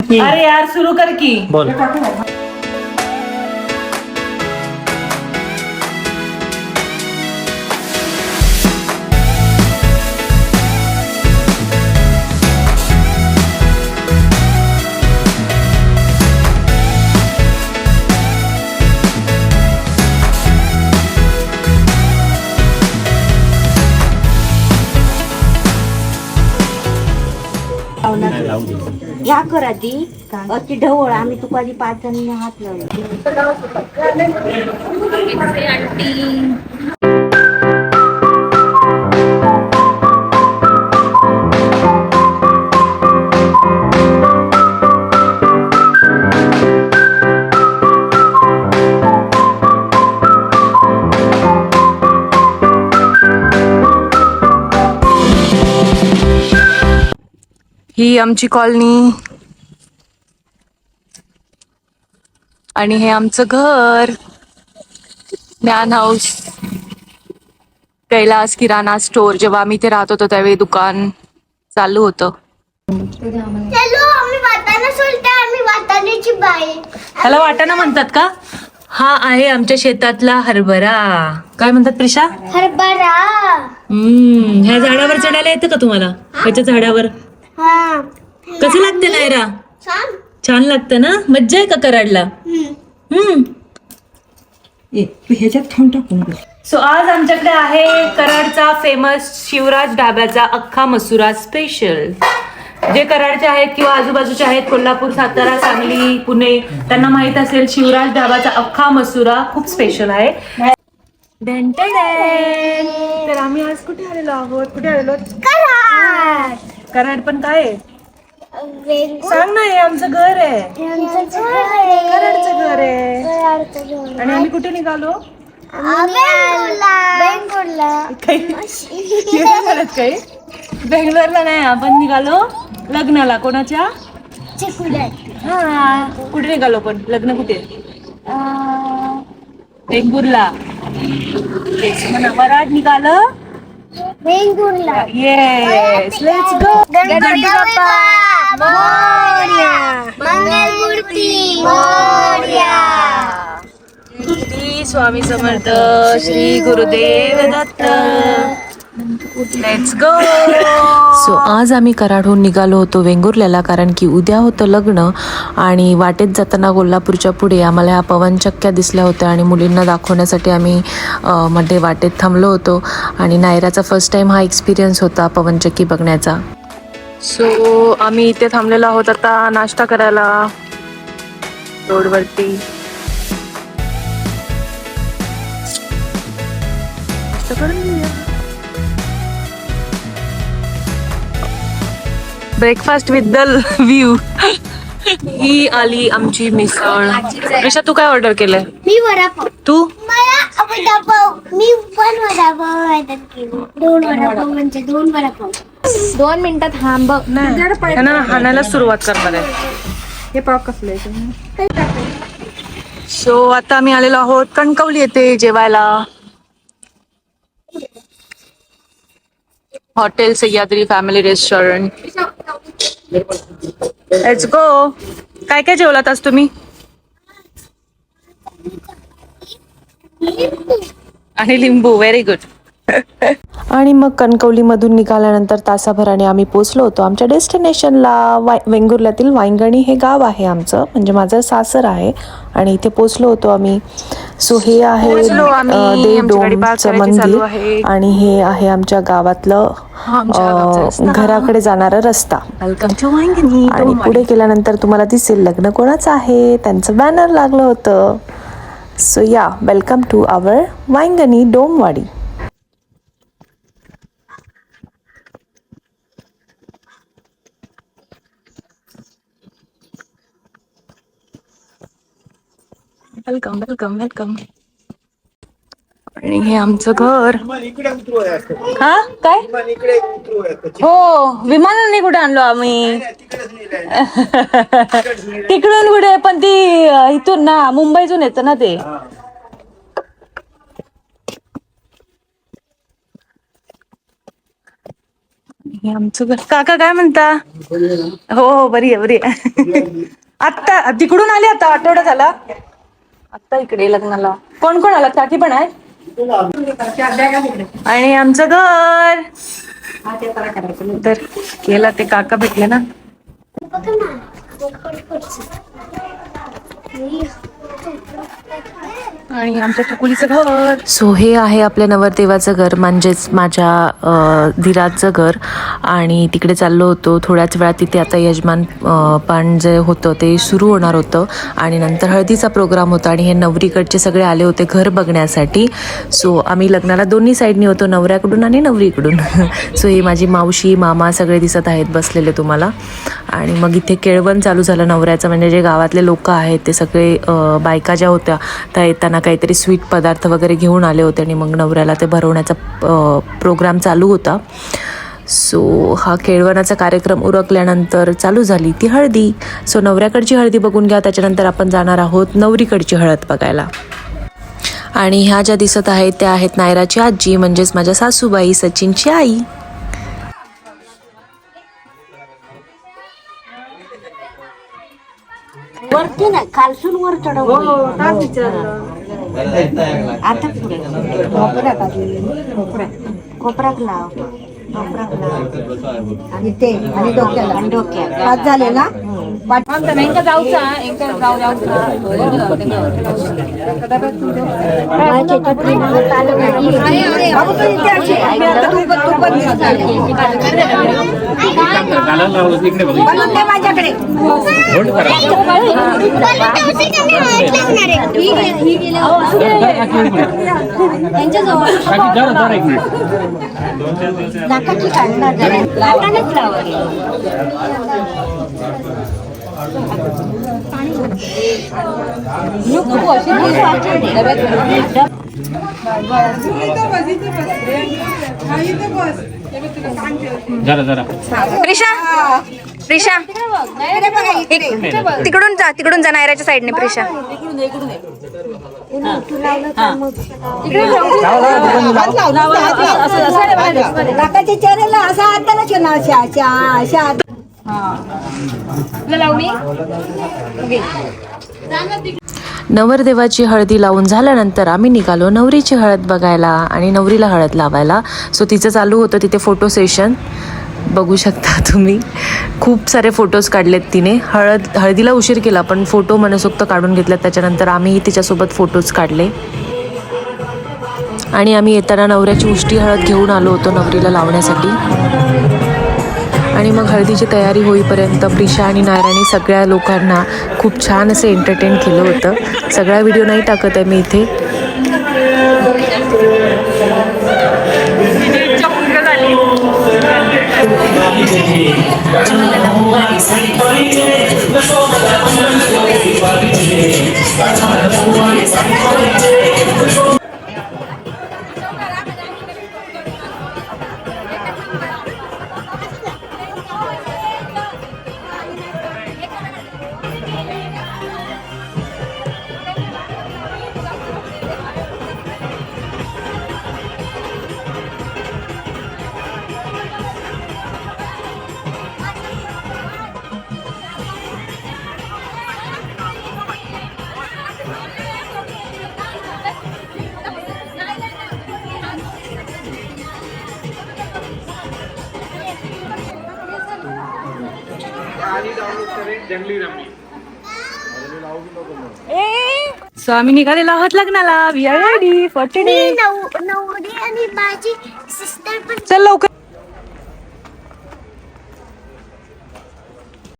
अरे यार सुरू कर की बोल. या कर आधी अति ढवळ आम्ही तुका आधी 5 जणांनी हात लावले. ही आमची कॉलनी आणि हे आमचं घर ज्ञान हाऊस. कैलास किराणा स्टोर. जेव्हा आम्ही इथे राहत होतो त्यावेळी दुकान चालू होतं. ह्याला वाटाणा म्हणतात का? हा आहे आमच्या शेतातला हरभरा. काय म्हणतात प्रिशा? हरभरा. ह्या झाडावर चढायला येतं का तुम्हाला? ह्याच्या झाडावर कसं लागते नायरा? छान लागतं ना? मज्जा आहे का कराडला? ह्याच्यात खाऊन टाकून. सो आज आमच्याकडे आहे कराडचा फेमस शिवराज ढाब्याचा अख्खा मसुरा स्पेशल. जे कराडचे आहेत किंवा आजूबाजूचे आहेत, कोल्हापूर, सातारा, सांगली, पुणे, त्यांना माहित असेल शिवराज ढाबाचा अख्खा मसुरा खूप स्पेशल आहे. तर आम्ही आज कुठे आलेलो आहोत? कुठे आलेलो? कराड. पण काय आहे? सांग ना. हे आमचं घर आहे. कराडचं घर आहे. आणि आम्ही कुठे निघालो? काही बेंगलोरला नाही. आपण निघालो लग्नाला. कोणाच्या? हा. कुठे निघालो पण? लग्न कुठे? वेंगुर्ला. वराड निघालं Vengurla. Yes, let's go. Ganpati Bappa Morya. Mangalmurti Morya. Shri Swami Samarth. Shri Gurudev Datta. Let's go. So आज आम्ही कराडहून निघालो होतो वेंगुर्ल्याला, कारण की उद्या होतं लग्न. आणि वाटेत जाताना कोल्हापूरच्या पुढे आम्हाला ह्या पवनचक्क्या दिसल्या होत्या आणि मुलींना दाखवण्यासाठी आम्ही मध्ये वाटेत थांबलो होतो. आणि नायराचा फर्स्ट टाइम हा एक्सपिरियन्स होता पवनचक्की बघण्याचा. सो आम्ही इथे थांबलेलो आहोत आता नाश्ता करायला रोडवरती. Breakfast with the view. ही आली आमची मिसळ. ऋषा तू काय ऑर्डर केलंय? मी वडापाव. तू? मला वडापाव. मी पण वडापाव ऑर्डर केले. 2 वडापाव म्हणजे 2 वडापाव. 2 मिनिटात थांब. त्यांना हाणायला सुरुवात करणार आहे. हे पाव कसले? सो आता आम्ही आलेलो आहोत कणकवली येथे जेवायला. Hotel Sahyadri family restaurant. Let's go. काय काय जेवलात आज तुम्ही? आणि लिंबू. Very good. आणि मग कणकवलीमधून निघाल्यानंतर तासाभराने आम्ही पोचलो होतो आमच्या डेस्टिनेशनला. वेंगुर्ल्यातील वांगणी हे गाव आहे आमचं, म्हणजे माझं सासर आहे. आणि इथे पोचलो होतो आम्ही. सो हे आहे देव डोमचं मंदिर आणि हे आहे आमच्या गावातलं घराकडे जाणारा रस्ता. Welcome to Vangani. आणि पुढे गेल्यानंतर तुम्हाला दिसेल लग्न कोणाचं आहे, त्यांचं बॅनर लागलं होतं. So yeah, welcome to our Wangani Domwadi. Welcome welcome welcome. आणि हे आमचं घर. हा काय? हो, विमानाने कुठे आणलो आम्ही? तिकडून कुठे? पण ती इथून ना, मुंबईतून येतं ना ते. हे आमचं घर. काका काय म्हणता? हो हो, बरी आहे बरी आहे. आत्ता तिकडून आले, आता आठवडा झाला. आता इकडे लग्नाला कोण कोण आला? काकी पण आहे. आणि आमचं घर तर केला, ते काका भेटले ना. बघा ना, आणि आमच्या चकुलीचं घर. सो हे आहे आपल्या नवरदेवाचं घर, म्हणजेच माझ्या धीराचं घर. आणि तिकडे चाललो होतो. थोड्याच वेळात तिथे आता यजमान पान जे होतं ते सुरू होणार होतं. आणि नंतर हळदीचा प्रोग्राम होता. आणि हे नवरीकडचे सगळे आले होते घर बघण्यासाठी. सो आम्ही लग्नाला दोन्ही साईडनी होतो, नवऱ्याकडून आणि नवरीकडून. सो ही माझी मावशी मामा सगळे दिसत आहेत बसलेले तुम्हाला. आणि मग इथे केळवण चालू झालं नवऱ्याचं, म्हणजे जे गावातले लोक आहेत ते सगळे बायका ज्या होत्या त्या येताना काहीतरी स्वीट पदार्थ वगैरे घेऊन आले होते. आणि मग नवऱ्याला ते भरवण्याचा प्रोग्राम चालू होता. सो हा केळवणाचा कार्यक्रम उरकल्यानंतर चालू झाली ती हळदी. सो नवऱ्याकडची हळदी बघून घ्या, त्याच्यानंतर आपण जाणार आहोत नवरीकडची हळद बघायला. आणि ह्या ज्या दिसत आहेत त्या आहेत नायराची आजी, म्हणजेच माझ्या सासूबाई, सचिनची आई. वरती ना खालसून वर चढव. आता पुढे कोपरात लाव. आणि ते आणि डोक्याला आणि डोक्यात पाच झाले ना. माझ्याकडे नाकाची काढणार लाटानच लावावी. प्रिशा प्रिशा तिकडून जा, तिकडून जा नायराच्या साईडने. प्रिशा नाकाच्या चेहऱ्याला असा हाताला नवरदेवाची हळदी लावून झाल्यानंतर आम्ही निघालो नवरीची हळद बघायला आणि नवरीला हळद लावायला. सो तिचं चालू होतं तिथे फोटो सेशन, बघू शकता तुम्ही. खूप सारे फोटोज काढलेत तिने. हळदीला उशीर केला पण फोटो मनसोक्त काढून घेतल्यात. त्याच्यानंतर आम्हीही तिच्यासोबत फोटोज काढले. आणि आम्ही येताना नवऱ्याची उष्टी हळद घेऊन आलो होतो नवरीला लावण्यासाठी. आणि मग हळदीची तयारी होईपर्यंत प्रिशा आणि नायराने सगळ्या लोकांना खूप छान असे एंटरटेन केलं होतं. सगळा व्हिडिओ नाही टाकत आहे मी इथे. सो आम्ही निघालेलो आहोत लग्नाला. We are ready for today. नवरी आणि माझी सिस्टर पण चल लवकर.